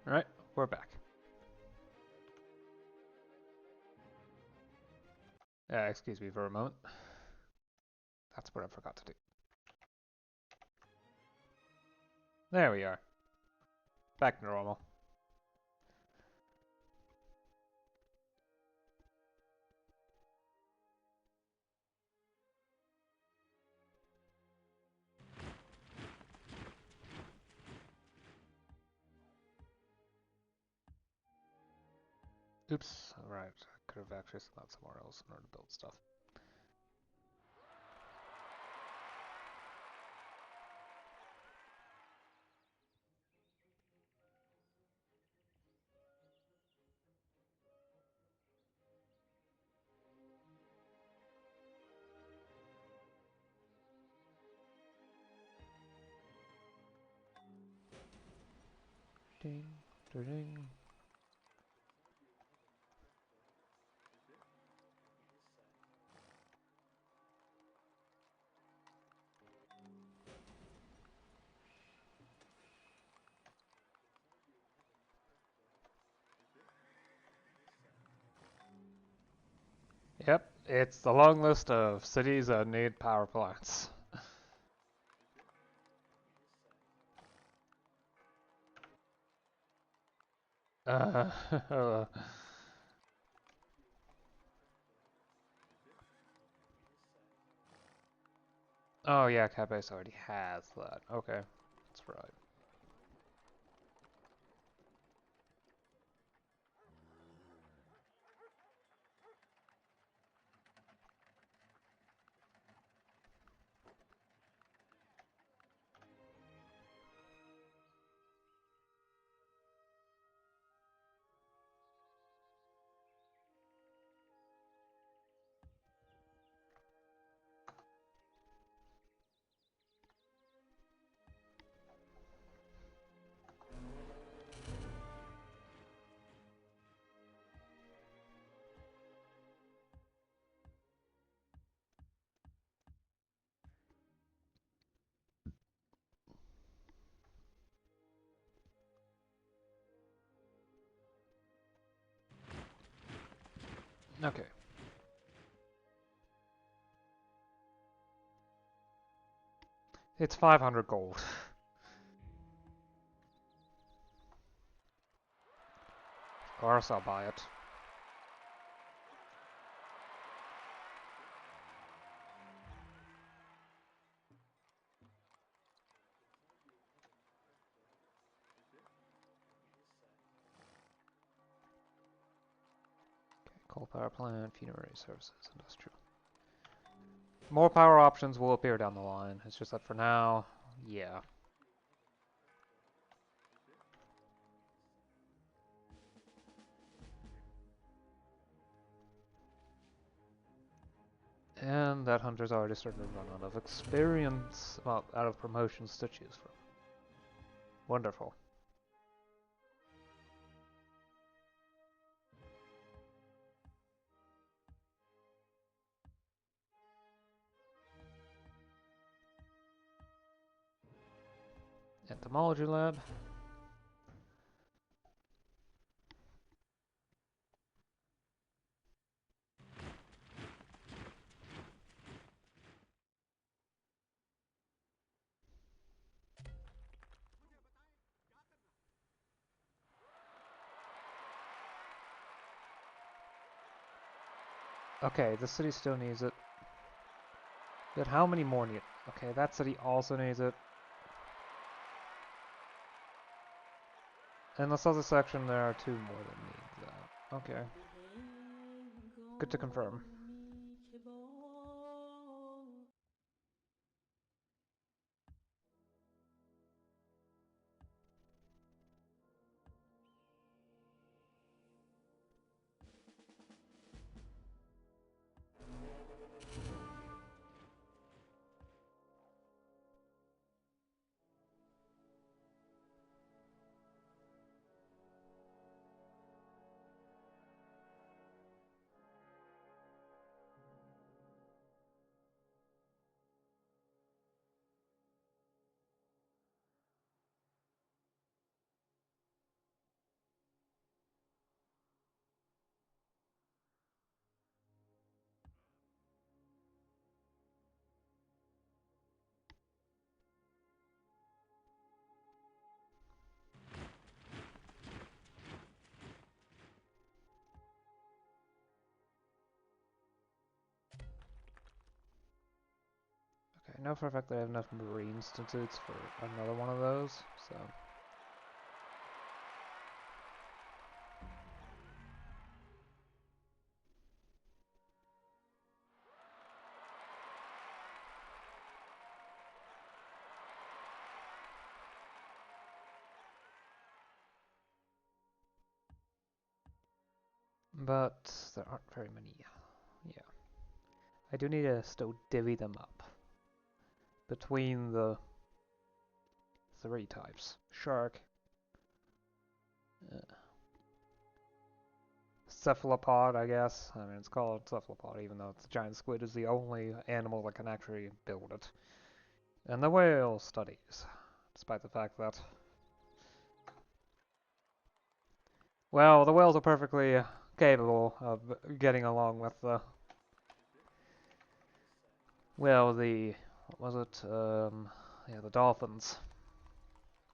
Alright, we're back. Excuse me for a moment. That's what I forgot to do. There we are. Back to normal. Oops, alright. I could have actually sent that somewhere else in order to build stuff. Ding, ding. Yep, it's the long list of cities that need power plants. Uh, oh yeah, Cabase already has that. Okay, that's right. Okay. It's 500 gold. Of course I'll buy it. Coal power plant, funerary services, industrial. More power options will appear down the line. It's just that for now, yeah. And that hunter's already started to run out of experience, well, out of promotions to choose from. Wonderful. Entomology lab. Okay, the city still needs it. But how many more need it? Okay, that city also needs it. In this other section, there are 2 more that need that. Okay. Good to confirm. I know for a fact that I have enough marine institutes for another one of those, so... But there aren't very many. Yeah. I do need to still divvy them up between the 3 types. Shark, uh, cephalopod, I guess. I mean, it's called cephalopod, even though the giant squid is the only animal that can actually build it. And the whale studies, despite the fact that... Well, the whales are perfectly capable of getting along with the... Well, the... What was it? Yeah, the dolphins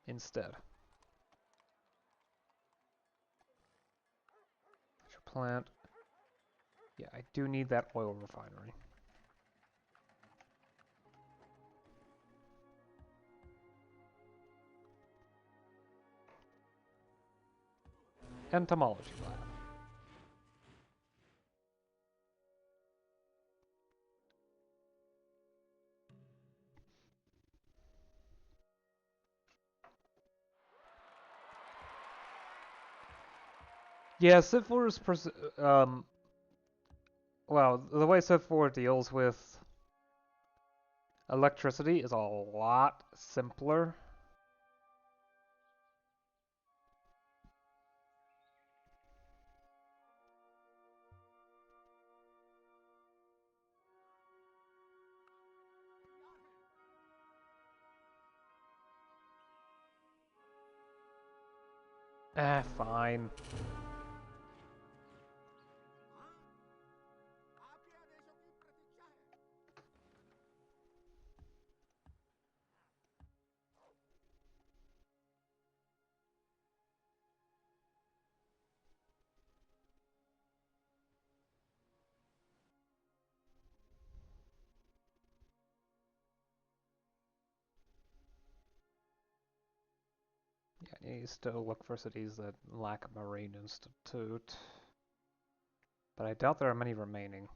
instead. Plant. Yeah, I do need that oil refinery. Entomology lab. Yeah, Civ 4 is well, the way Civ 4 deals with electricity is a lot simpler. Fine. Yeah, you still look for cities that lack a Marine Institute. But I doubt there are many remaining.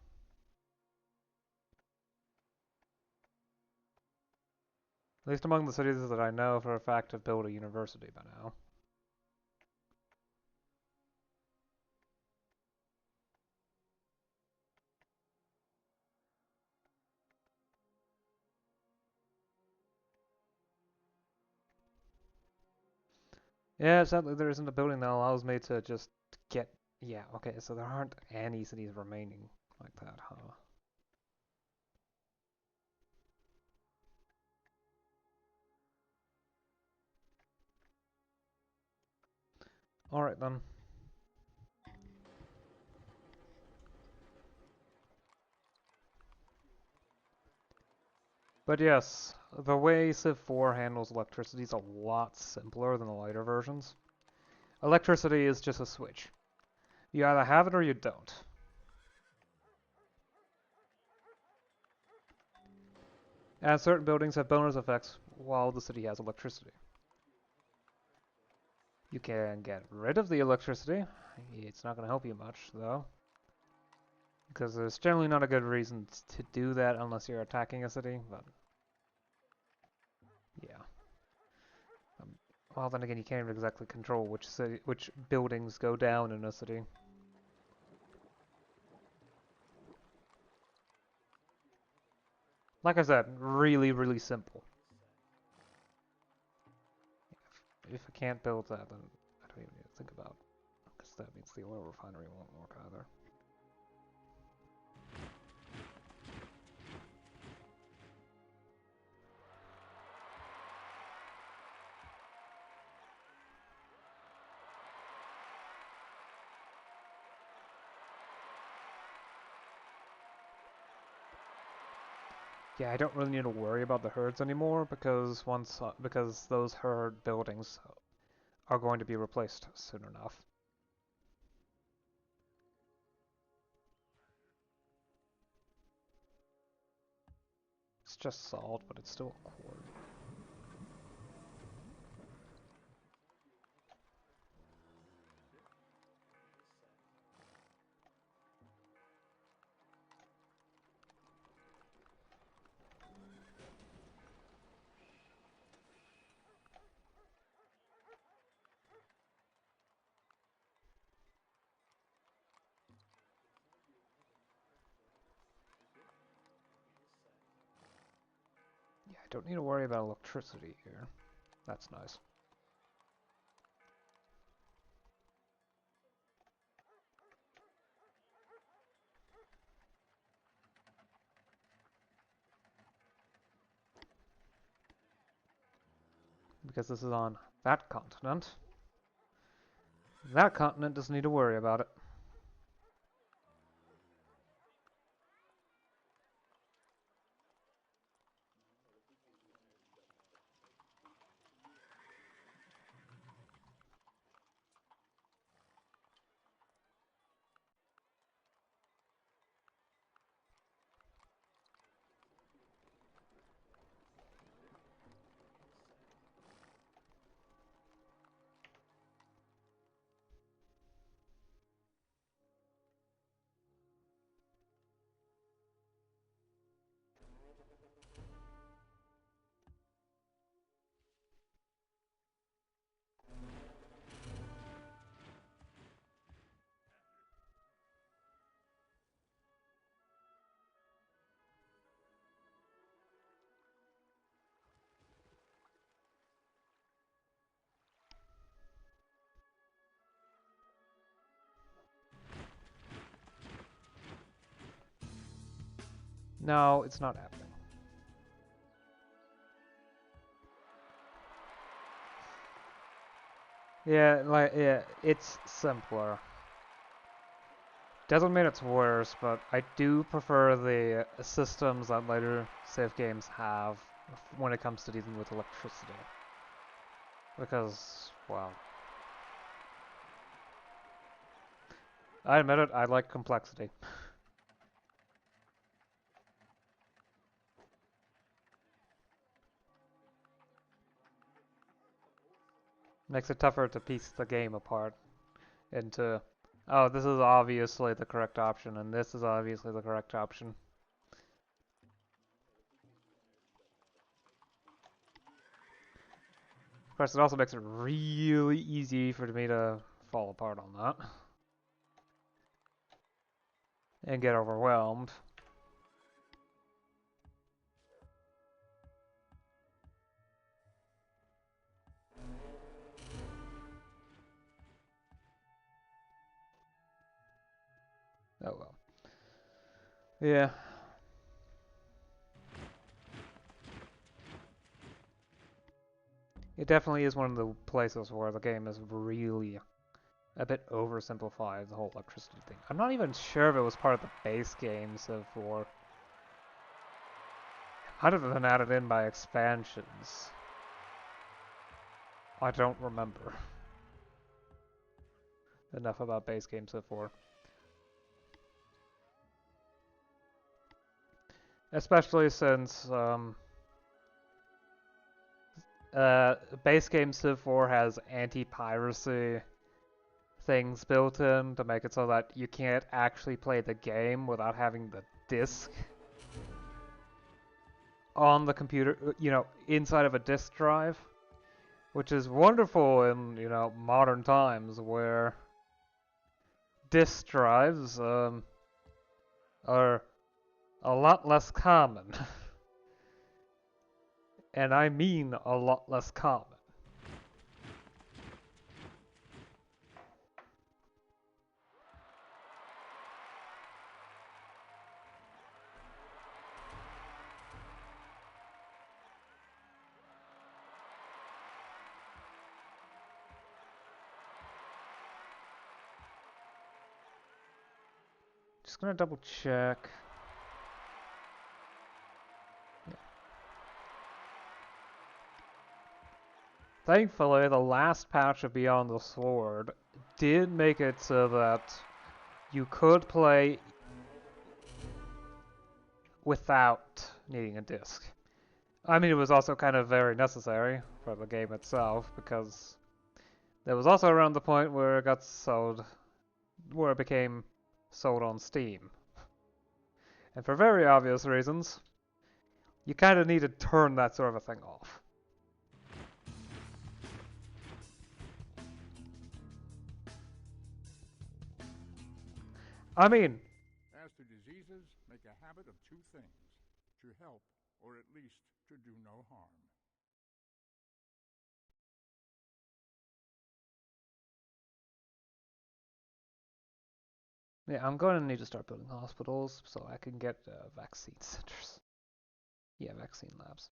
At least among the cities that I know for a fact have built a university by now. Yeah, sadly there isn't a building that allows me to just get... Yeah, okay, so there aren't any cities remaining like that, huh? Alright then. But yes, the way Civ 4 handles electricity is a lot simpler than the later versions. Electricity is just a switch. You either have it or you don't. And certain buildings have bonus effects while the city has electricity. You can get rid of the electricity. It's not going to help you much, though. Because there's generally not a good reason to do that unless you're attacking a city, but... Yeah. Well, then again, you can't exactly control which buildings go down in a city. Like I said, really, really simple. If I can't build that, then I don't even need to think about it. Because that means the oil refinery won't work either. Yeah, I don't really need to worry about the herds anymore because because those herd buildings are going to be replaced soon enough. just salt, but it's still a quarry. Yeah, I don't need to worry about electricity here. That's nice. Because this is on that continent. That continent doesn't need to worry about it. No, it's not happening. Yeah, it's simpler. Doesn't mean it's worse, but I do prefer the systems that later save games have when it comes to dealing with electricity. Because, well, I admit it, I like complexity. Makes it tougher to piece the game apart into, oh, this is obviously the correct option, and this is obviously the correct option. Of course, it also makes it really easy for me to fall apart on that. And get overwhelmed. Oh well. Yeah. It definitely is one of the places where the game is really a bit oversimplified, the whole electricity thing. I'm not even sure if it was part of the base game, so for... Might have been added in by expansions. I don't remember enough about base game so far. Especially since base game Civ 4 has anti-piracy things built in to make it so that you can't actually play the game without having the disc on the computer, inside of a disk drive, which is wonderful in, modern times where disk drives are a lot less common. And I mean a lot less common. Just gonna double check. Yeah. Thankfully, the last patch of Beyond the Sword did make it so that you could play without needing a disc. I mean, it was also kind of very necessary for the game itself, because there was also around the point where it got sold, where it became sold on Steam. And for very obvious reasons, you kind of need to turn that sort of a thing off. I mean, As to diseases, make a habit of two things: to help, or at least to do no harm. yeah, I'm going to need to start building hospitals so I can get vaccine centers. Yeah, vaccine labs.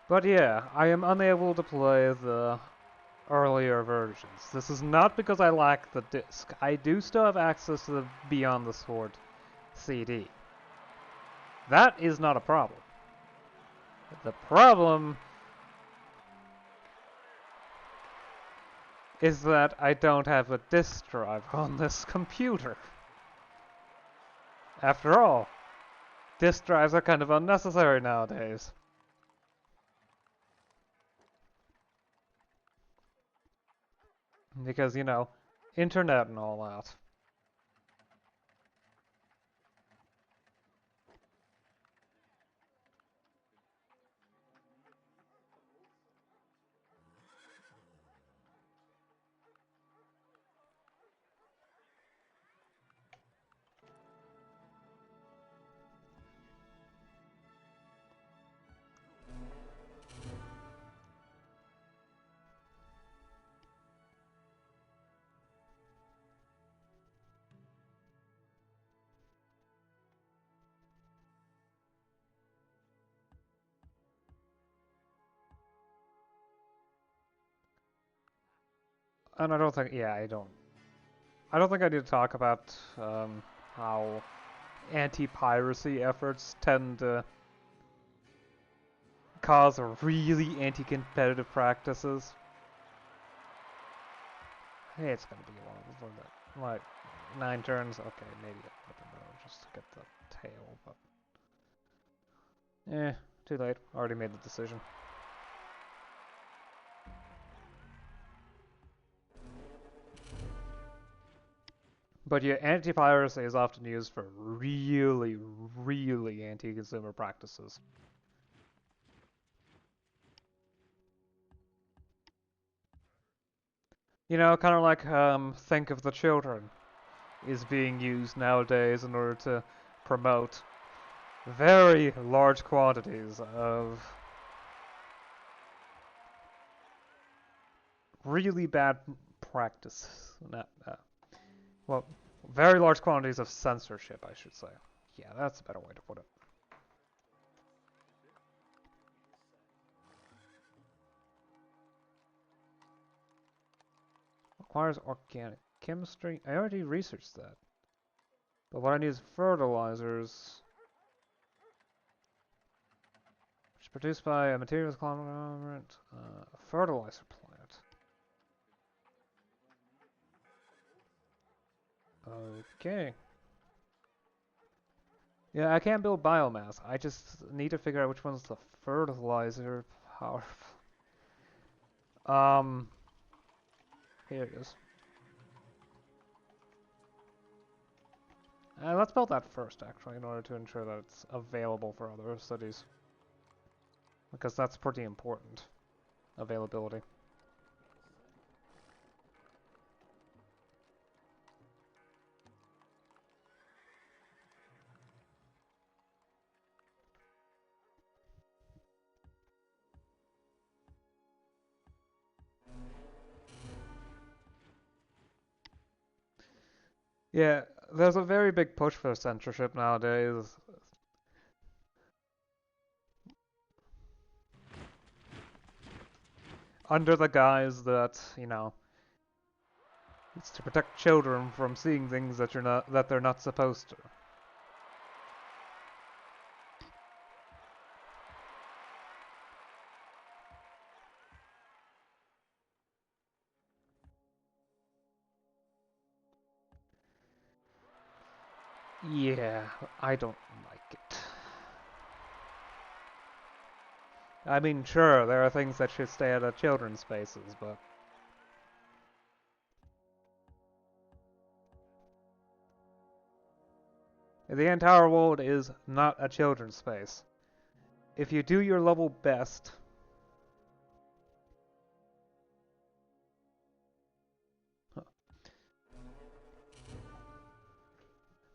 But yeah, I am unable to play the earlier versions. This is not because I lack the disc. I do still have access to the Beyond the Sword CD. That is not a problem. The problem is that I don't have a disk drive on this computer. After all, disk drives are kind of unnecessary nowadays. Because, you know, internet and all that. And I don't think, yeah, I don't think I need to talk about how anti-piracy efforts tend to cause really anti-competitive practices. Hey, it's gonna be long before that. Like, 9 turns? Okay, maybe a little bit better just to get the tail, but... too late. Already made the decision. But yeah, anti-piracy is often used for really, really anti-consumer practices. You know, kind of like Think of the Children is being used nowadays in order to promote very large quantities of really bad practice. Not, well, very large quantities of censorship, I should say. Yeah, that's a better way to put it. Requires organic chemistry. I already researched that. But what I need is fertilizers, which is produced by a materials conglomerate, a fertilizer plant. Okay. Yeah, I can't build biomass. I just need to figure out which one's the fertilizer power. Here it is. Let's build that first, actually, in order to ensure that it's available for other cities. Because that's pretty important. Availability. Yeah, There's a very big push for censorship nowadays. Under the guise that, you know, it's to protect children from seeing things that they're not supposed to. Yeah, I don't like it. I mean, sure, there are things that should stay out of children's spaces, but the entire world is not a children's space. If you do your level best,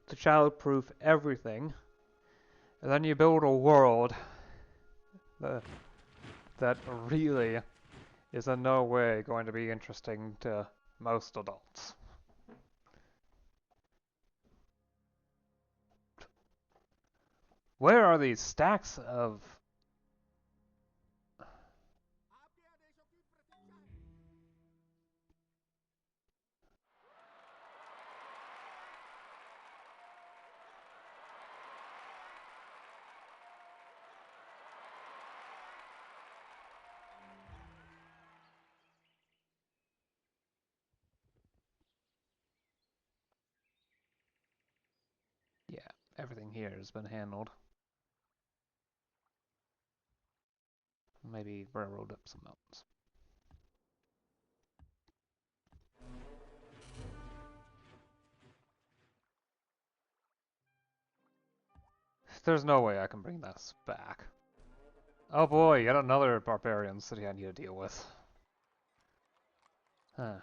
to child-proof everything, and then you build a world that really is in no way going to be interesting to most adults. Where are these stacks of... Yeah, everything here has been handled. Maybe railroad up some mountains. There's no way I can bring this back. Oh boy, yet another barbarian city I need to deal with. Huh.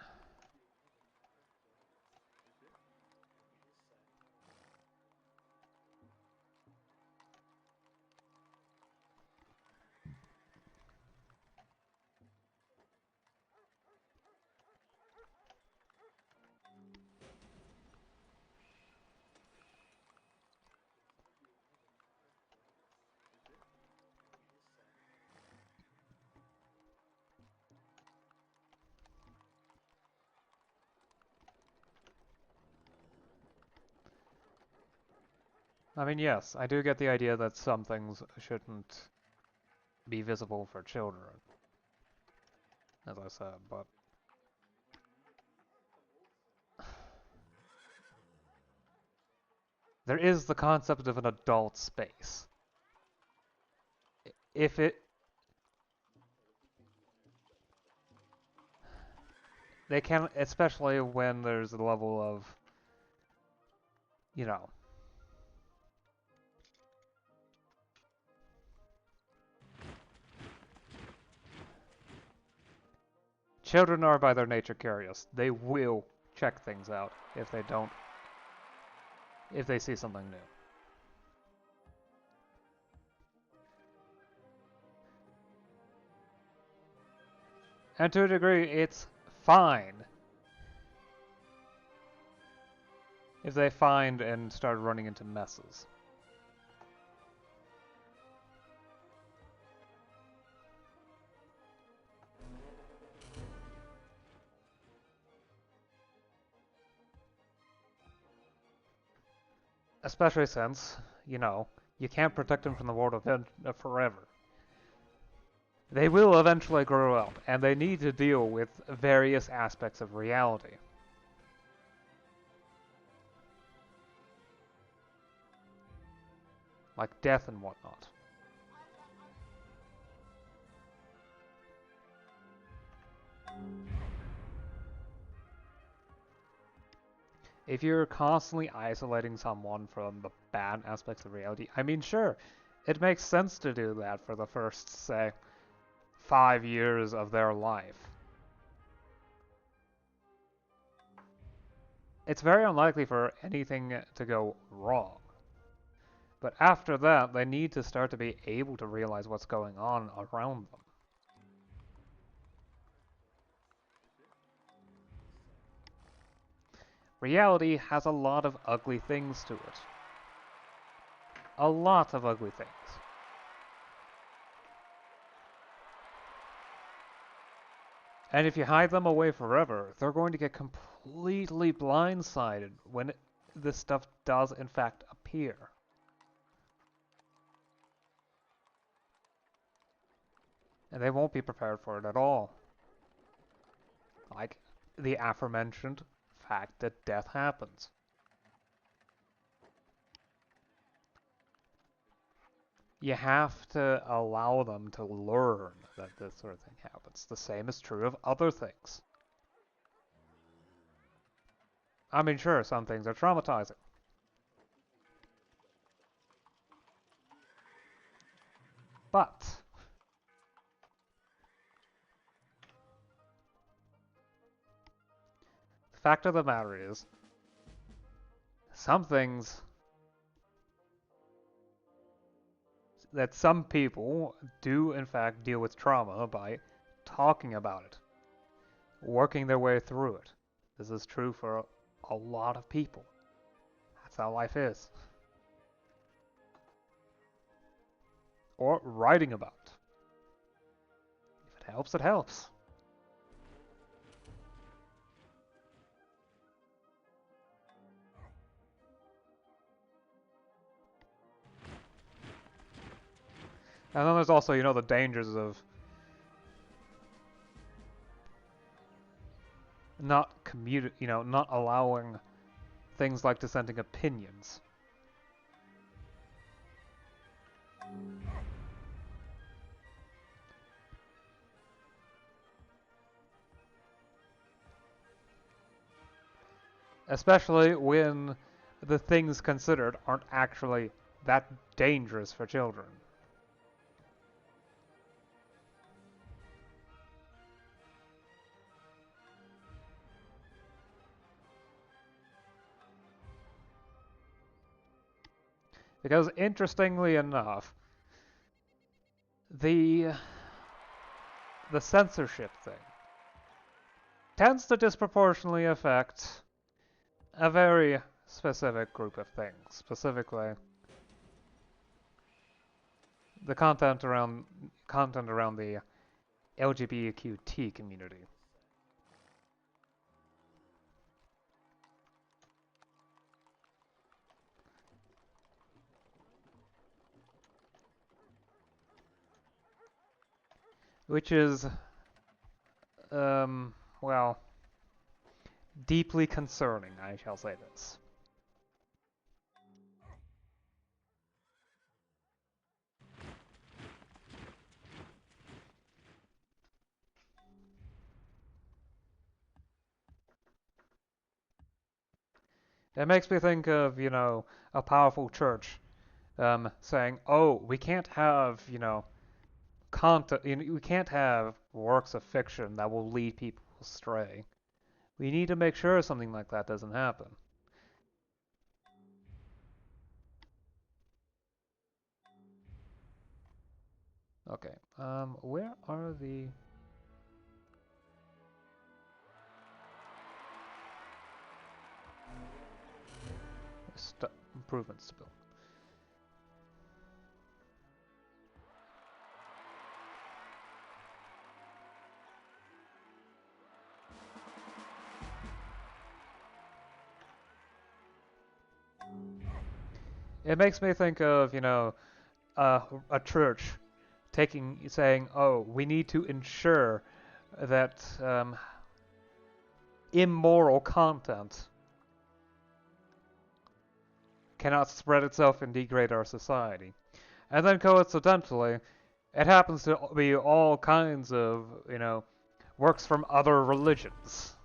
I mean, yes, I do get the idea that some things shouldn't be visible for children, as I said, but... There is the concept of an adult space. If it... They can, especially when there's a level of, you know... Children are by their nature curious. They will check things out if they don't... if they see something new. And to a degree, it's fine if they find and start running into messes. Especially since, you know, you can't protect them from the world forever. They will eventually grow up, and they need to deal with various aspects of reality. Like death and whatnot. If you're constantly isolating someone from the bad aspects of reality, I mean, sure, it makes sense to do that for the first, say, 5 years of their life. It's very unlikely for anything to go wrong. But after that, they need to start to be able to realize what's going on around them. reality has a lot of ugly things to it. A lot of ugly things. And if you hide them away forever, they're going to get completely blindsided when this stuff does in fact appear. And they won't be prepared for it at all. Like the aforementioned fact that death happens. You have to allow them to learn that this sort of thing happens. The same is true of other things. I mean, sure, some things are traumatizing. But the fact of the matter is, some things that some people do in fact deal with trauma by talking about it, working their way through it. This is true for a lot of people. That's how life is. Or writing about it. If it helps, it helps. And then there's also, you know, the dangers of not not allowing things like dissenting opinions. Especially when the things considered aren't actually that dangerous for children. Because interestingly enough, the censorship thing tends to disproportionately affect a very specific group of things, specifically the content around the LGBTQT community. Which is, well, deeply concerning, I shall say this. It makes me think of, a powerful church saying, oh, we can't have, content, we can't have works of fiction that will lead people astray. We need to make sure something like that doesn't happen. Okay, where are the... improvements to build? It makes me think of, a church saying, oh, we need to ensure that immoral content cannot spread itself and degrade our society. And then coincidentally, it happens to be all kinds of, works from other religions.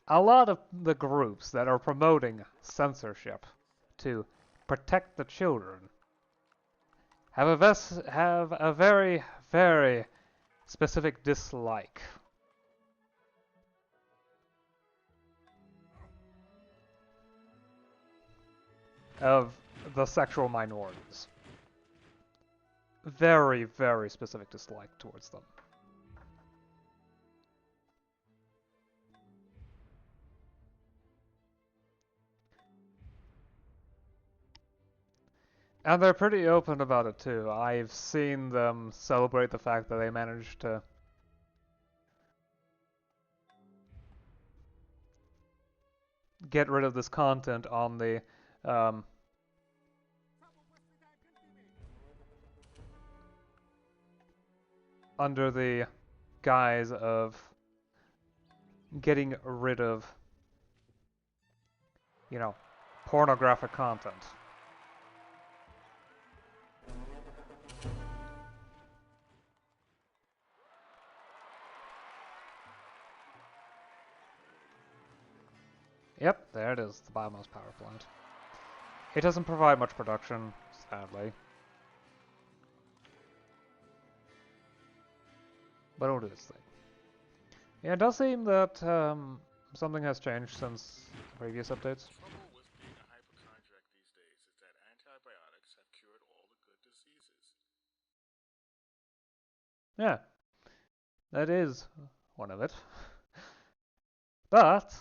A lot of the groups that are promoting censorship to protect the children have a very, very specific dislike of the sexual minorities. Very, very specific dislike towards them. And they're pretty open about it too. I've seen them celebrate the fact that they managed to get rid of this content on the um, under the guise of getting rid of, you know, pornographic content. Yep, there it is, the biomass power plant. It doesn't provide much production, sadly. But it'll do its thing. Yeah, it does seem that something has changed since previous updates. The trouble with being a hypochondriac these days is that antibiotics have cured all the good diseases. Yeah, that is one of it. But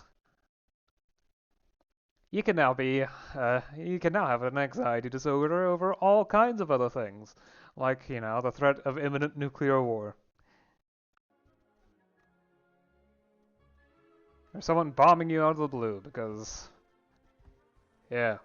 you can now have an anxiety disorder over all kinds of other things, like the threat of imminent nuclear war, or someone bombing you out of the blue because, yeah.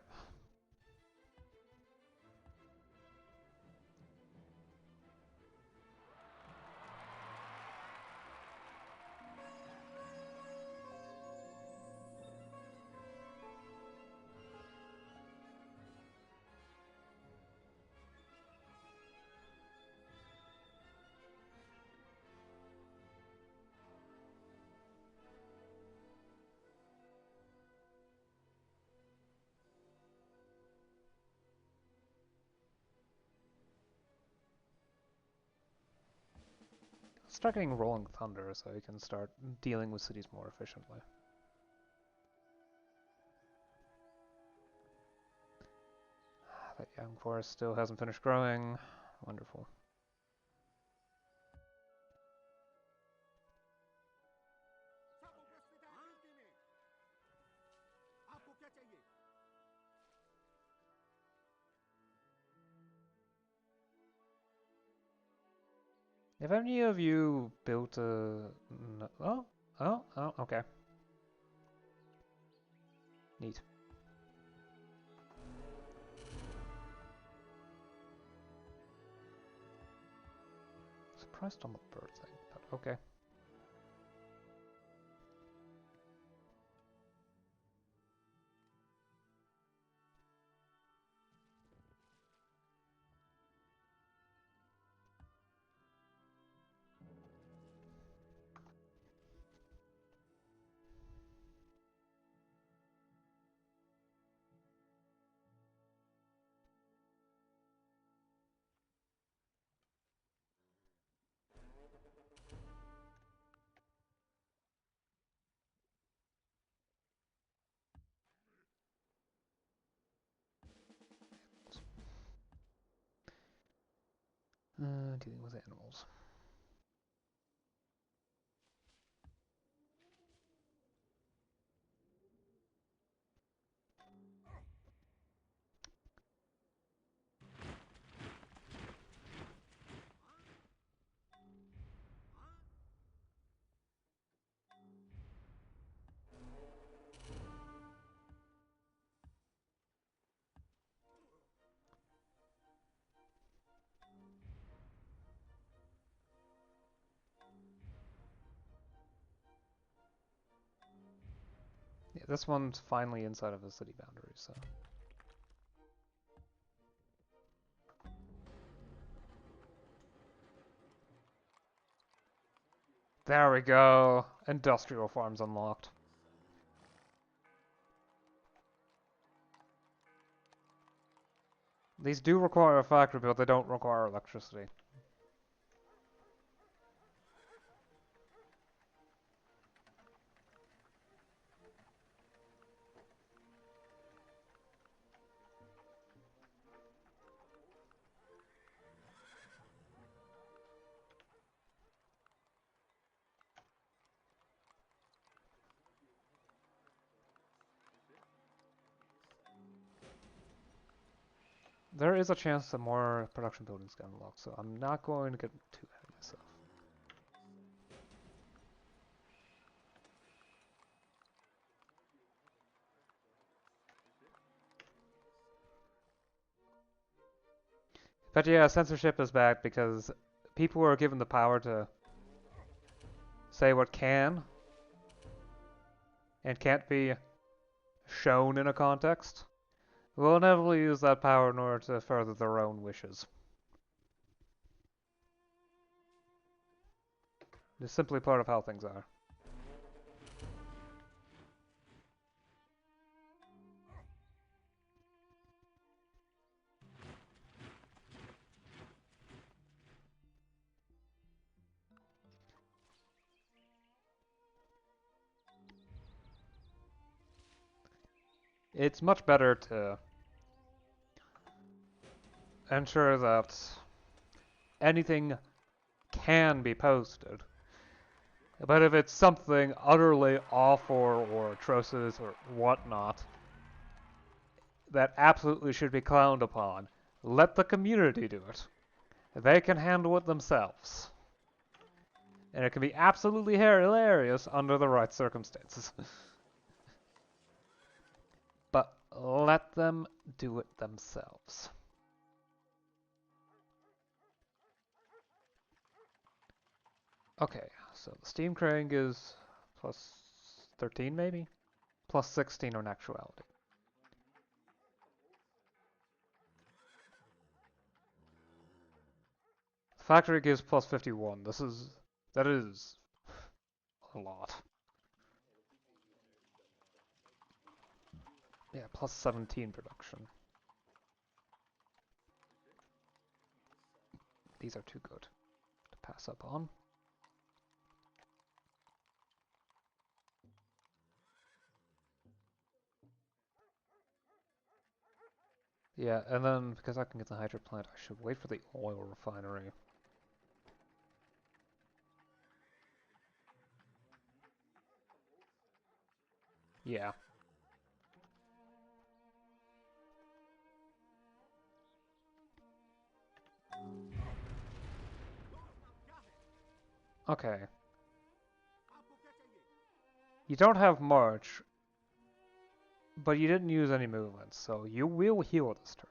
Start getting rolling thunder so you can start dealing with cities more efficiently. That young forest still hasn't finished growing. Wonderful. Have any of you built a... No? Oh, okay. Neat. Surprised on the bird thing, but okay. Dealing with animals. Yeah, this one's finally inside of the city boundary, so... There we go! Industrial farms unlocked. These do require a factory, but they don't require electricity. there is a chance that more production buildings get unlocked, so I'm not going to get too ahead of myself. But yeah, censorship is bad because people are given the power to say what can and can't be shown in a context. Will inevitably use that power in order to further their own wishes. It's simply part of how things are. It's much better to ensure that anything can be posted. But if it's something utterly awful or atrocious or whatnot that absolutely should be clowned upon, let the community do it. They can handle it themselves. And it can be absolutely hilarious under the right circumstances. But let them do it themselves. Okay, so the Steam Crank is plus 13 maybe? Plus 16 in actuality. The factory gives plus 51. That is a lot. Yeah, plus 17 production. These are too good to pass up on. Yeah, and then because I can get the hydro plant, I should wait for the oil refinery. Yeah. Okay. You don't have much, but you didn't use any movement, so you will heal this turn.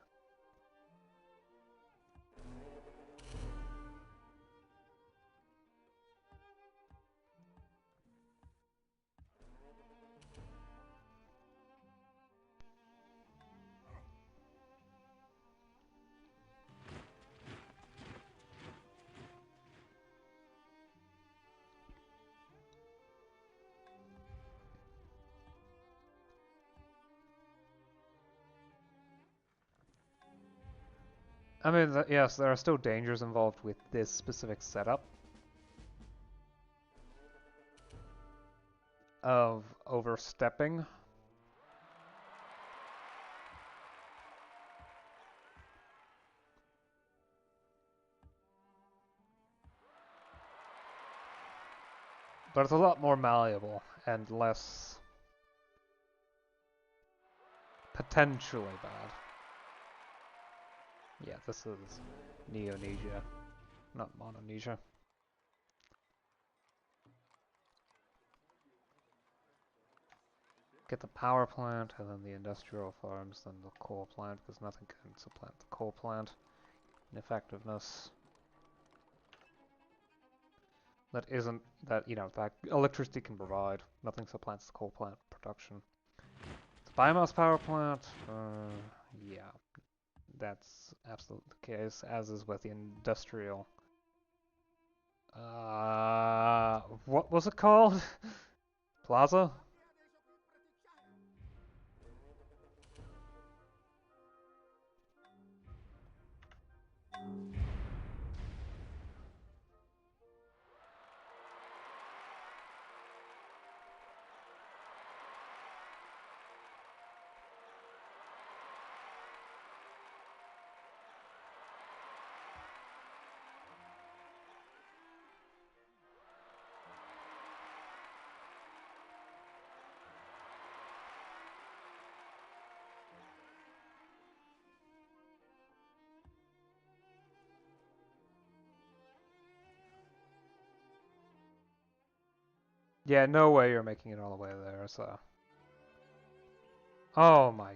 I mean, yes, there are still dangers involved with this specific setup of overstepping. But it's a lot more malleable and less potentially bad. Yeah, this is Neonesia, not Mononesia. Get the power plant, and then the industrial farms, then the coal plant, because nothing can supplant the coal plant in effectiveness. That electricity can provide. Nothing supplants the coal plant production. The biomass power plant, yeah, that's absolutely the case, as is with the industrial. What was it called? Plaza? Yeah, no way you're making it all the way there, so... Oh my...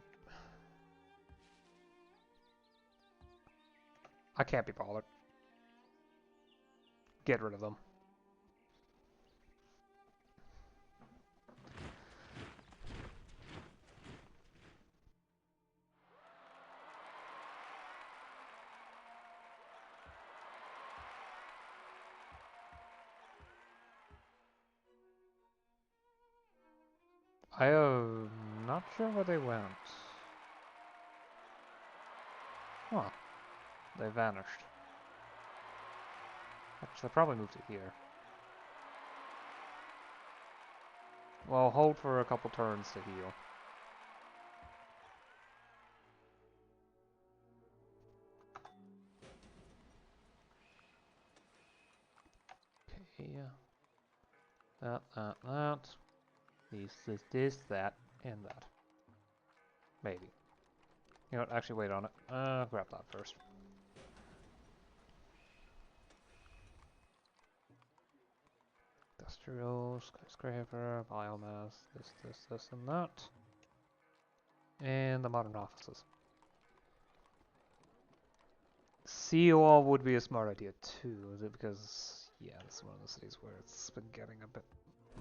I can't be bothered. Get rid of them. I am not sure where they went. Huh. They vanished. Actually, they probably moved to here. Well, hold for a couple turns to heal. Okay. That. This, that, and that. Maybe. You know what? Actually, wait on it. Grab that first. Industrial, skyscraper, biomass, this, and that. And the modern offices. Seawall would be a smart idea too, because, yeah, this is one of the cities where it's been getting a bit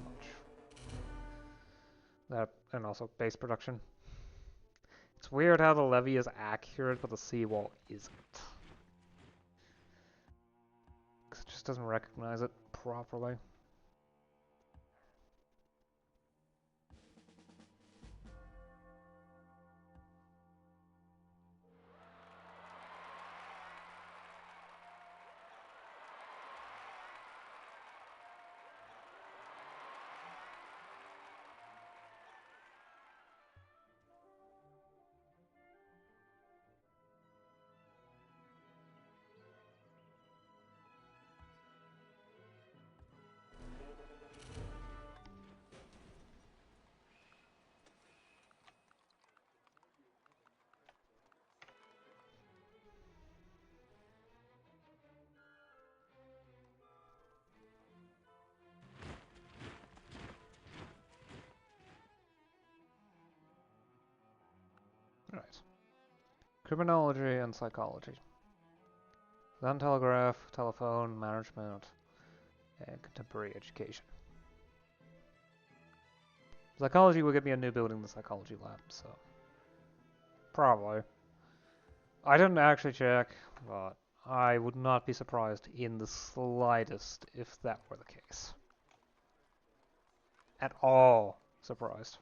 much. That, and also base production. It's weird how the levee is accurate, but the seawall isn't. Because it just doesn't recognize it properly. Right. Criminology and psychology. Then telegraph, telephone, management, and contemporary education. Psychology will get me a new building in the psychology lab, so... Probably. I didn't actually check, but I would not be surprised in the slightest if that were the case. At all surprised.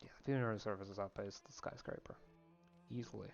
Yeah, the funerary services outpace the skyscraper. Easily.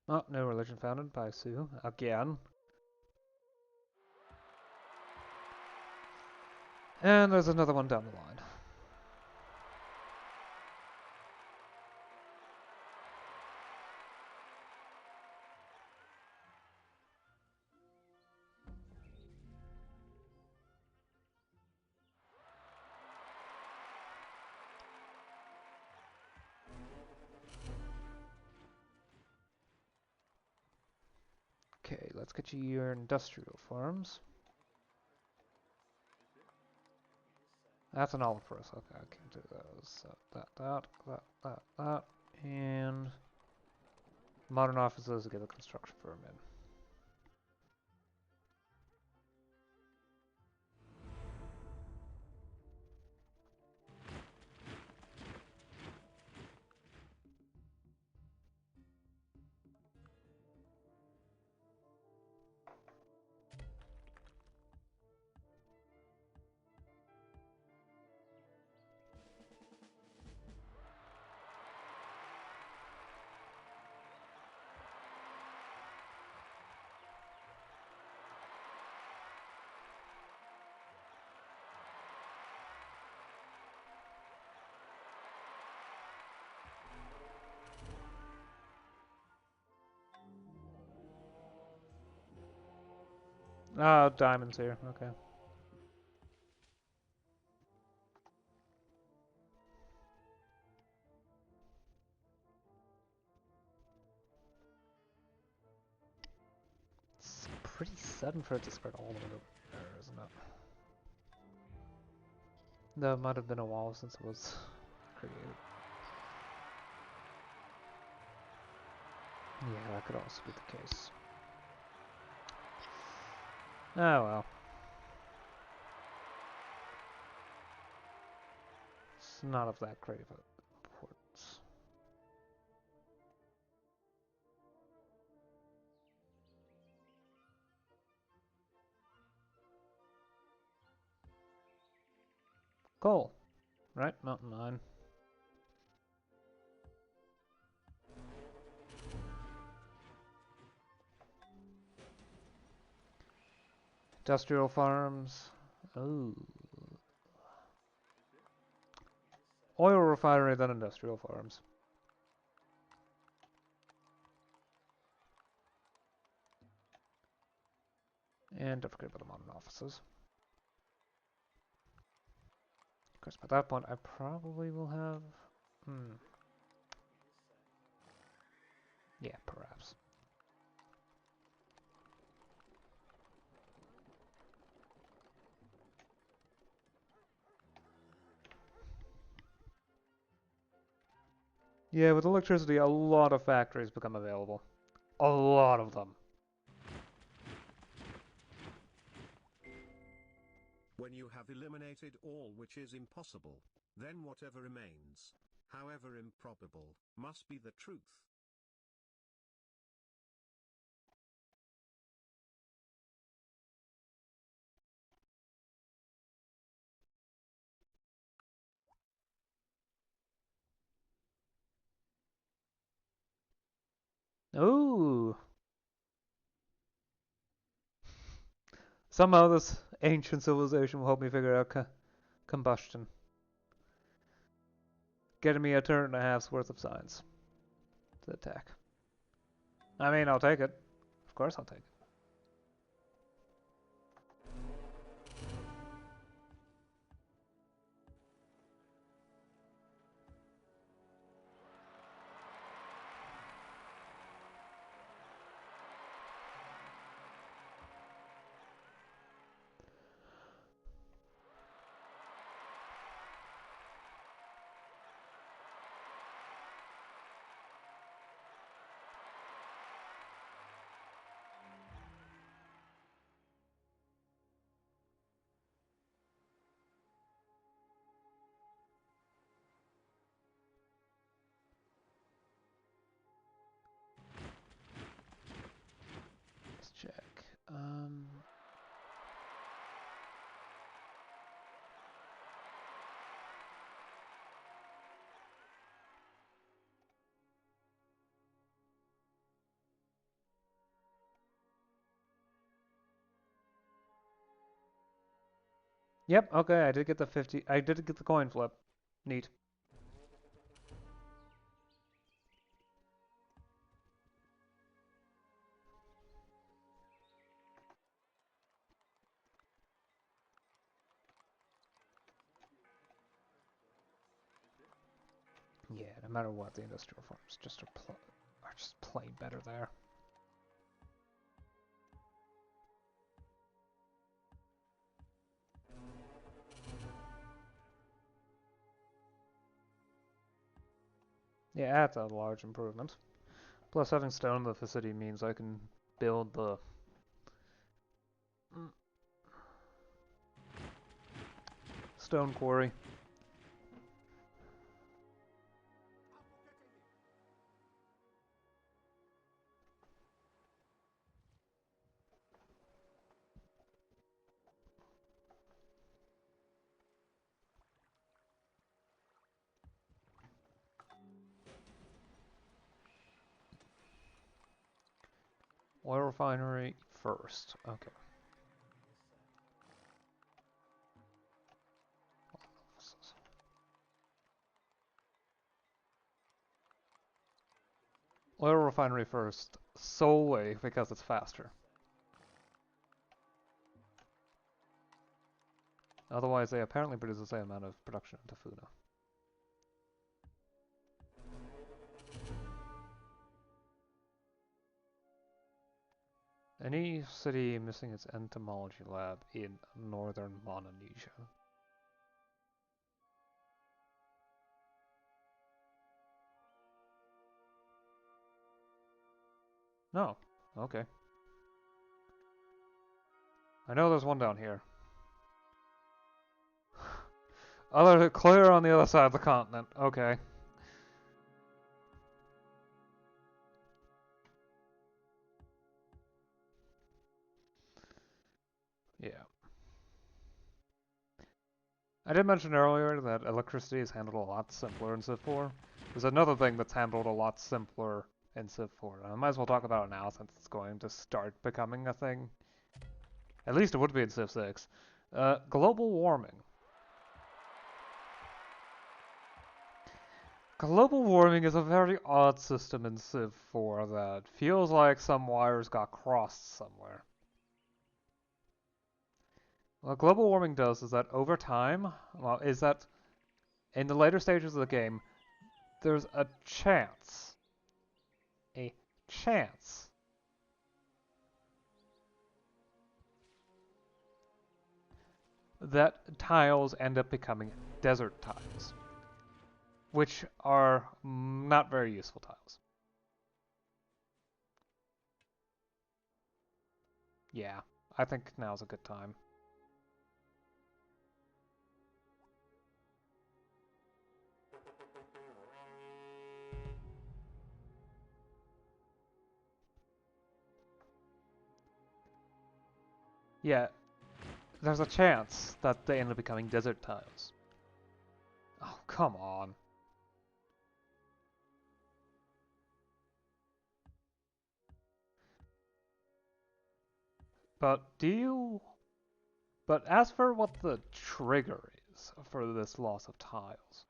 Oh, no religion founded by Sue. Again. And there's another one down the line. Okay, let's get you your industrial farms. That's an olive for us. Okay, I can do those. So that. And modern offices to get the construction firm in. Oh, diamonds here. Okay. It's pretty sudden for it to spread all the way to there, isn't it? Though it might have been a while since it was created. Yeah, that could also be the case. Oh well. It's not of that great of importance. Coal, right? Mountain mine. Industrial farms. Oh. Oil refinery, then industrial farms. And don't forget about the modern offices. Of course, by that point, I probably will have... Yeah, perhaps. Yeah, with electricity, a lot of factories become available. A lot of them. When you have eliminated all which is impossible, then whatever remains, however improbable, must be the truth. Ooh. Somehow this ancient civilization will help me figure out combustion. Getting me a turn and a half's worth of science to attack. I mean, I'll take it. Of course I'll take it. Let's check. Yep, okay, I did get the 50. I did get the coin flip. Neat. Yeah, no matter what, the industrial farms just are just plain better there. Yeah, that's a large improvement. Plus, having stone in the city means I can build the stone quarry. Oil refinery first. Okay. Oil refinery first, solely because it's faster. Otherwise, they apparently produce the same amount of production in Tafuna. Any city missing its entomology lab in northern Mononesia? No. Okay. I know there's one down here. Clear on the other side of the continent. Okay. Yeah. I did mention earlier that electricity is handled a lot simpler in Civ 4. There's another thing that's handled a lot simpler in Civ 4. I might as well talk about it now since it's going to start becoming a thing. At least it would be in Civ 6. Global warming. Global warming is a very odd system in Civ 4 that feels like some wires got crossed somewhere. What global warming does is that over time, is that in the later stages of the game, there's a chance that tiles end up becoming desert tiles, which are not very useful tiles. Yeah, I think now's a good time. Yeah, there's a chance that they end up becoming desert tiles. Oh, come on. But as for what the trigger is for this loss of tiles,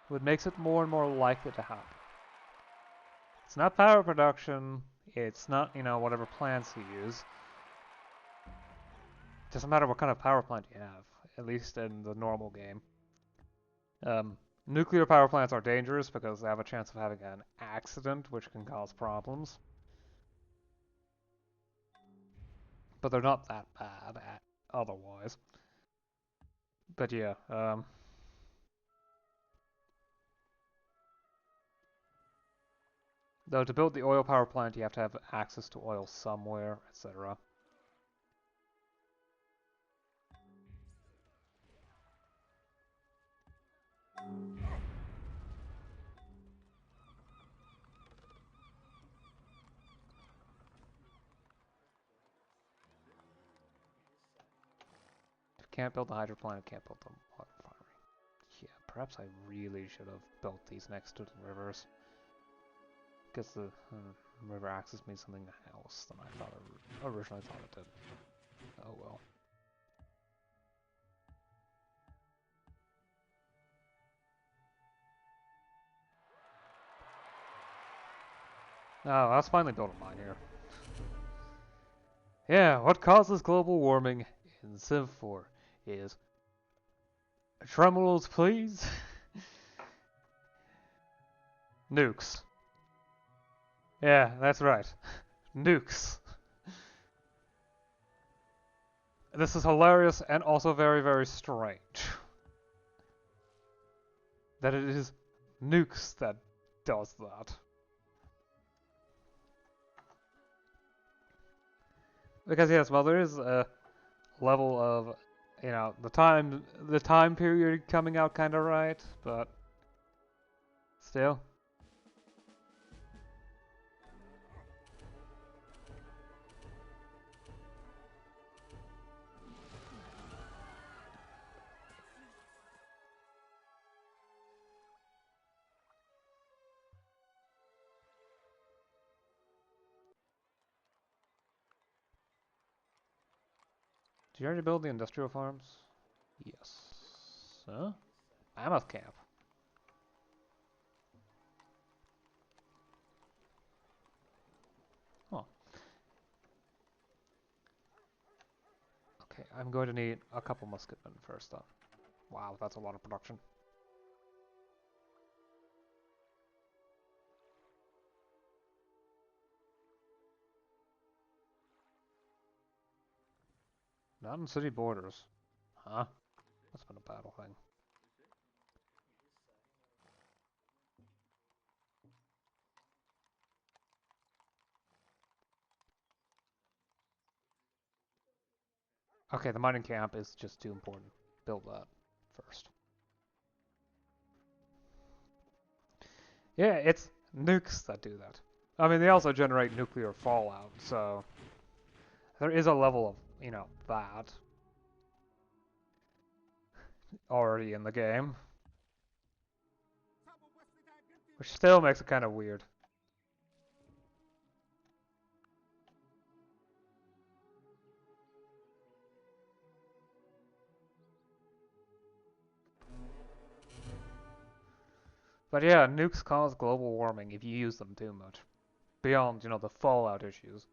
what makes it more and more likely to happen. It's not power production, it's not, whatever plants you use. It doesn't matter what kind of power plant you have, at least in the normal game. Nuclear power plants are dangerous because they have a chance of having an accident, which can cause problems. But they're not that bad otherwise. But yeah, though to build the oil power plant, you have to have access to oil somewhere, etc. If you can't build the hydro plant, you can't build the water refinery. Yeah, perhaps I really should have built these next to the rivers. Because the river access means something else than I originally thought it did. Oh well. Oh, let's finally build a mine here. Yeah, what causes global warming in Civ 4 is... Tremol's, please? Nukes. Yeah, that's right. Nukes. This is hilarious and also very, very strange. That it is nukes that does that. Because yes, well, there is a level of, the time period coming out kind of right, but still. Did you already build the industrial farms? Yes. Huh? Mammoth camp. Oh. Okay, I'm going to need a couple musketmen first, though. Wow, that's a lot of production. Not in city borders. Huh? That's been a battle thing. Okay, the mining camp is just too important. Build that first. Yeah, it's nukes that do that. I mean, they also generate nuclear fallout, so there is a level of, you know, that already in the game. Which still makes it kind of weird. But yeah, nukes cause global warming if you use them too much. Beyond, you know, the fallout issues.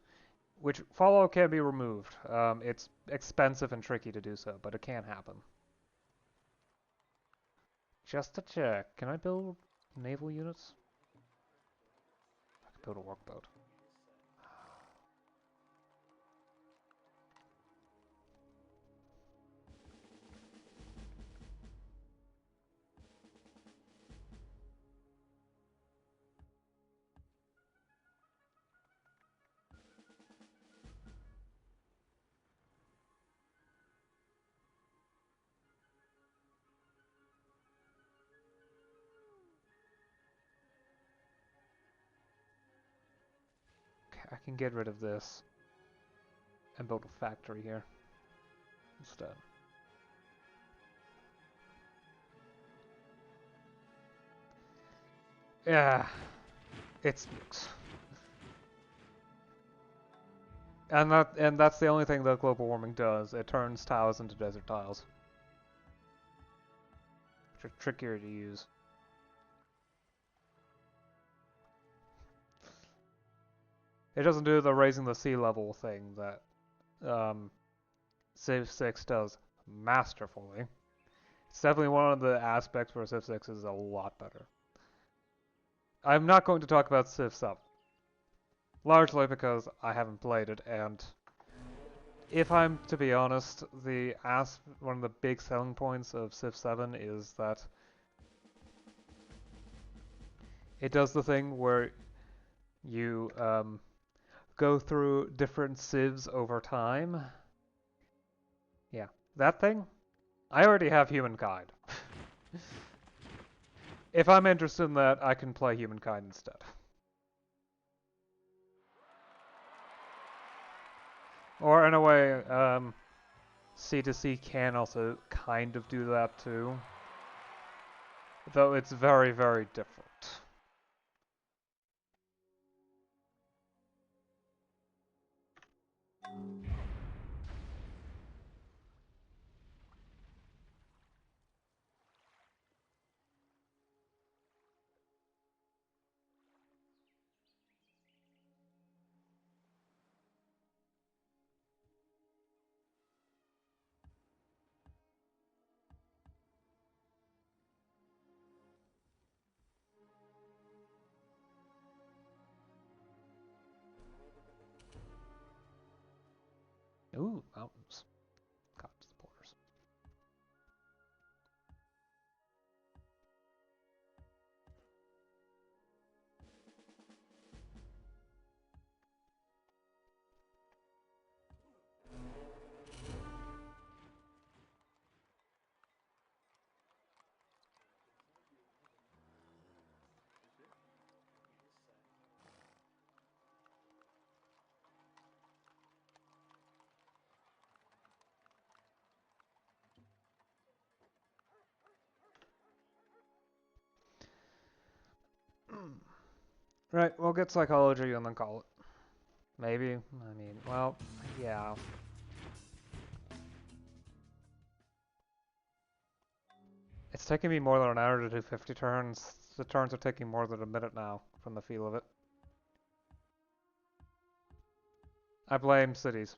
Which, fallout can be removed. It's expensive and tricky to do so, but it can happen. Just to check, can I build naval units? I can build a workboat. Okay, I can get rid of this and build a factory here instead. Yeah, it's nukes. And that's the only thing that global warming does. It turns tiles into desert tiles. Which are trickier to use. It doesn't do the raising the sea level thing that Civ 6 does masterfully. It's definitely one of the aspects where Civ 6 is a lot better. I'm not going to talk about Civ 7. Largely because I haven't played it, and if I'm to be honest, one of the big selling points of Civ 7 is that it does the thing where you go through different civs over time. Yeah, that thing? I already have Humankind. If I'm interested in that, I can play Humankind instead. Or in a way, C2C can also kind of do that too. Though it's very, very different. Ooh, mountains. Got to the borders. Right, we'll get psychology and then call it. Maybe. I mean, well, yeah. It's taking me more than an hour to do 50 turns. The turns are taking more than a minute now, from the feel of it. I blame cities.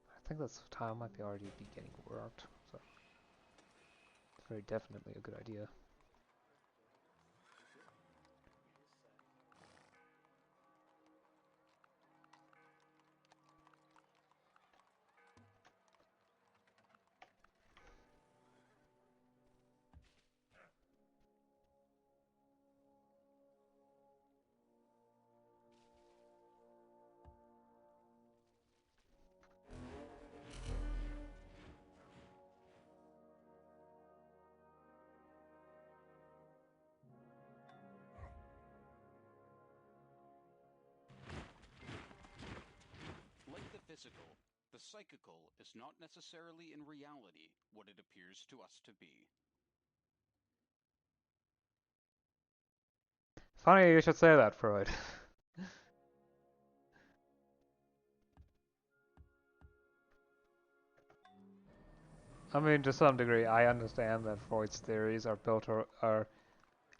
I think this tile might be already be getting worked, so it's very definitely a good idea. Like the physical, the psychical is not necessarily in reality what it appears to us to be. Funny you should say that, Freud. I mean, to some degree, I understand that Freud's theories are are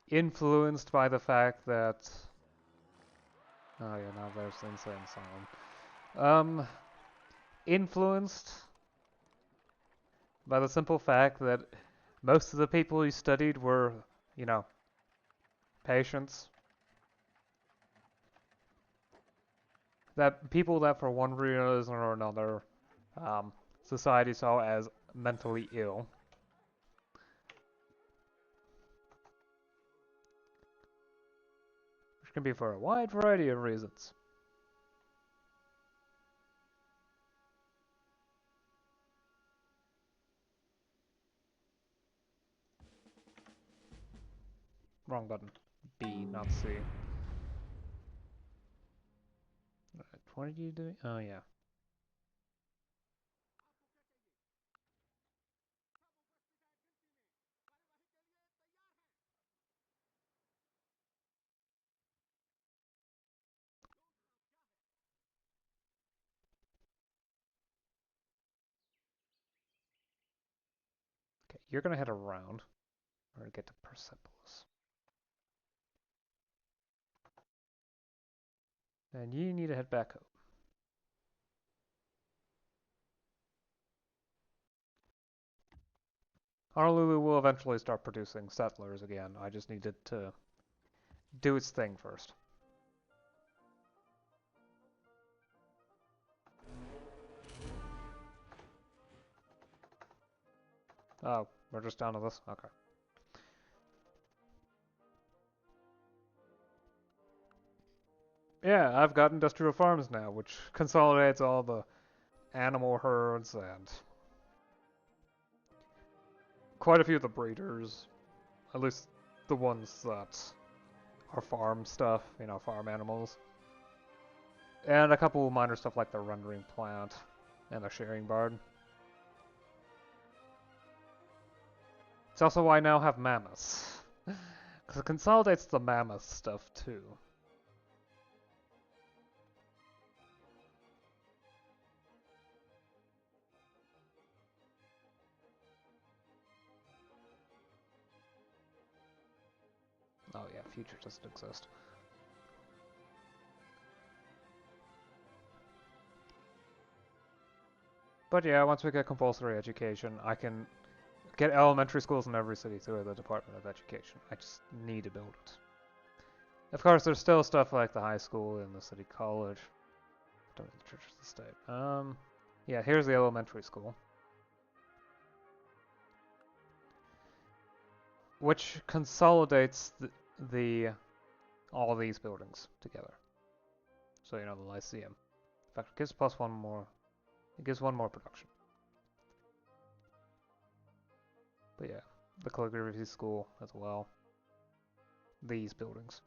influenced by the fact that. Oh yeah, now there's the insane asylum. Influenced by the simple fact that most of the people he studied were, you know, patients. That people that for one reason or another, um, society saw as mentally ill. Which can be for a wide variety of reasons. Wrong button. B, not C. What are you doing? Oh yeah. Okay, you're gonna head around. We're gonna get to Persepolis. And you need to head back up. Honolulu will eventually start producing settlers again. I just needed to do its thing first. Oh, we're just down to this? Okay. Yeah, I've got industrial farms now, which consolidates all the animal herds and quite a few of the breeders. At least the ones that are farm stuff, you know, farm animals. And a couple minor stuff like the rendering plant and the shearing barn. It's also why I now have mammoths. Because it consolidates the mammoth stuff too. Oh yeah, future doesn't exist. But yeah, once we get compulsory education, I can get elementary schools in every city through the Department of Education. I just need to build it. Of course, there's still stuff like the high school and the city college. Don't the church of the state. Yeah, here's the elementary school. Which consolidates all these buildings together. So, you know, the Lyceum. In fact, it gives plus one more. It gives one more production. But yeah, the calligraphy school as well. These buildings.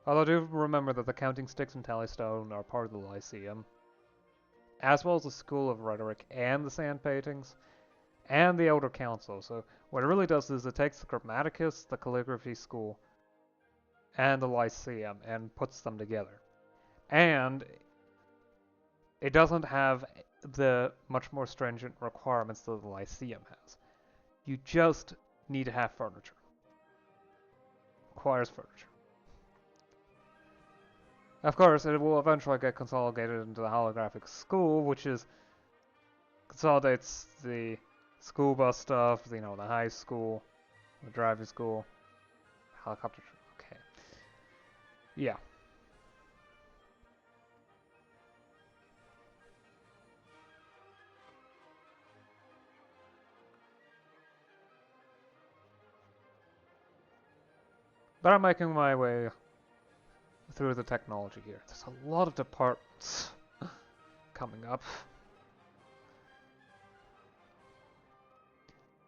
Although do remember that the counting sticks and tally stone are part of the Lyceum, as well as the School of Rhetoric and the sand paintings, and the Elder Council. So what it really does is it takes the Grammaticus, the calligraphy school, and the Lyceum and puts them together. And it doesn't have the much more stringent requirements that the Lyceum has. You just need to have furniture. Requires furniture. Of course, it will eventually get consolidated into the holographic school, which is consolidates the school bus stuff, you know, the high school, the driving school, helicopter. Okay. Yeah. But I'm making my way through the technology here. There's a lot of departments coming up.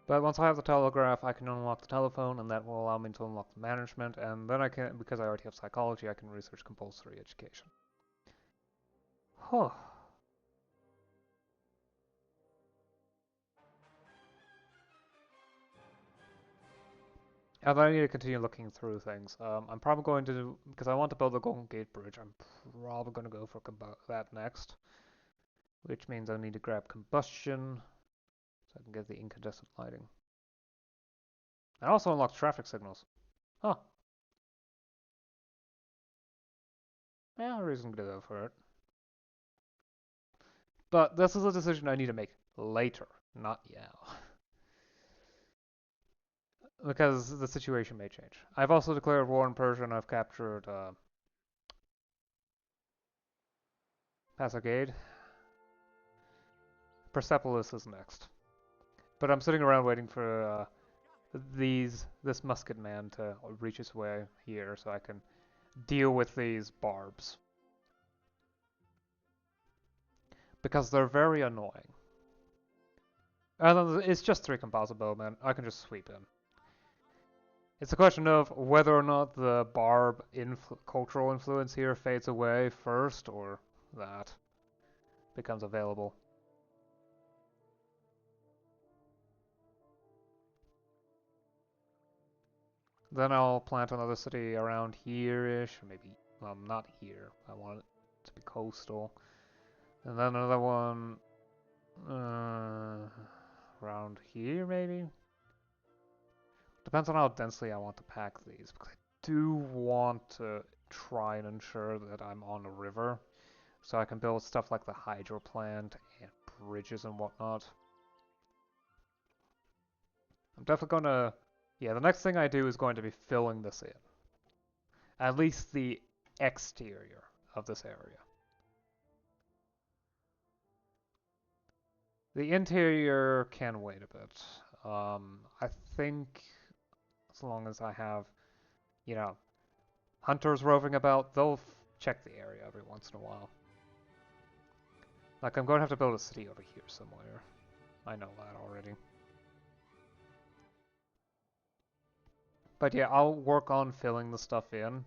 But once I have the telegraph, I can unlock the telephone, and that will allow me to unlock the management, and then I can, because I already have psychology, I can research compulsory education. Huh. And I need to continue looking through things. I'm probably going to, because I want to build the Golden Gate Bridge, I'm probably going to go for that next. Which means I need to grab combustion, so I can get the incandescent lighting. And also unlock traffic signals. Huh. Yeah, reason to go for it. But this is a decision I need to make later, not now. Because the situation may change. I've also declared war on Persia and I've captured Pasargade. Persepolis is next. But I'm sitting around waiting for this musket man to reach his way here so I can deal with these barbs. Because they're very annoying. And it's just 3 composite bowmen. I can just sweep in. It's a question of whether or not the barb cultural influence here fades away first, or that becomes available. Then I'll plant another city around here-ish, or maybe, well, not here. I want it to be coastal. And then another one around here, maybe? Depends on how densely I want to pack these, because I do want to try and ensure that I'm on a river, so I can build stuff like the hydro plant and bridges and whatnot. I'm definitely gonna... Yeah, the next thing I do is going to be filling this in. At least the exterior of this area. The interior can wait a bit. I think as long as I have, you know, hunters roving about, they'll check the area every once in a while. Like, I'm going to have to build a city over here somewhere. I know that already. But yeah, I'll work on filling the stuff in.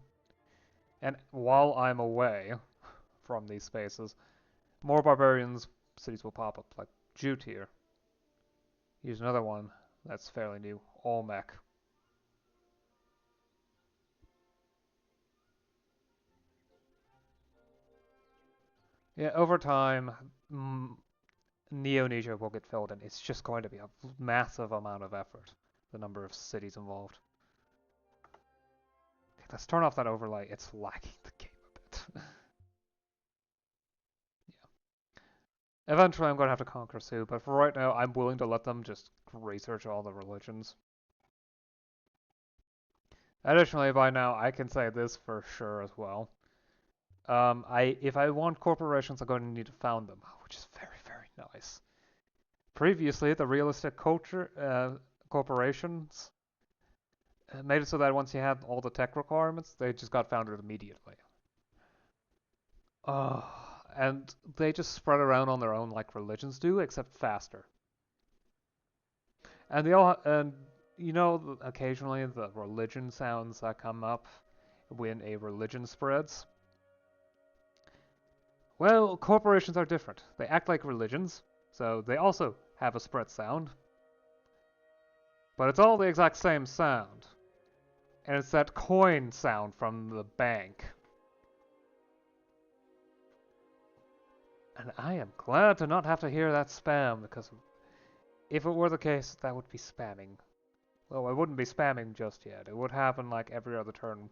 And while I'm away from these spaces, more barbarians cities will pop up, like Jute here. Here's another one that's fairly new, Olmec. Yeah, over time, Neonesia will get filled in. It's just going to be a massive amount of effort, the number of cities involved. Okay, let's turn off that overlay. It's lagging the game a bit. Yeah. Eventually I'm going to have to conquer Sioux, but for right now, I'm willing to let them just research all the religions. Additionally, by now, I can say this for sure as well. If I want corporations, I'm going to need to found them, which is very, very nice. Previously, the realistic corporations made it so that once you had all the tech requirements, they just got founded immediately. And they just spread around on their own like religions do, except faster. And you know, occasionally the religion sounds that come up when a religion spreads. Well, corporations are different. They act like religions, so they also have a spread sound. But it's all the exact same sound. And it's that coin sound from the bank. And I am glad to not have to hear that spam, because if it were the case, that would be spamming. Well, it wouldn't be spamming just yet. It would happen like every other turn.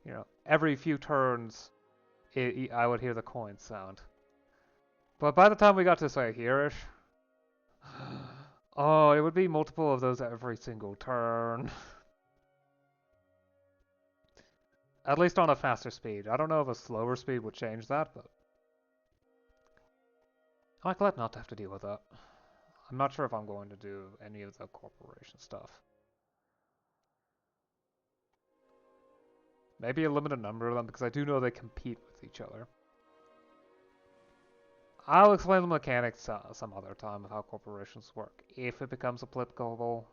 You know, every few turns, I would hear the coin sound. But by the time we got to, say, here-ish, oh, it would be multiple of those every single turn. At least on a faster speed. I don't know if a slower speed would change that, but I'm glad not to have to deal with that. I'm not sure if I'm going to do any of the corporation stuff. Maybe a limited number of them, because I do know they compete with each other. I'll explain the mechanics some other time of how corporations work, if it becomes applicable.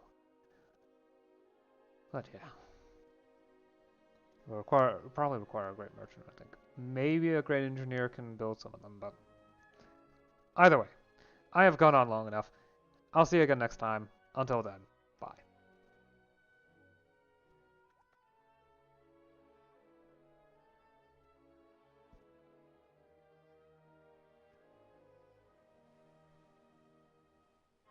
But yeah. It'll probably require a great merchant, I think. Maybe a great engineer can build some of them, but... Either way, I have gone on long enough. I'll see you again next time. Until then.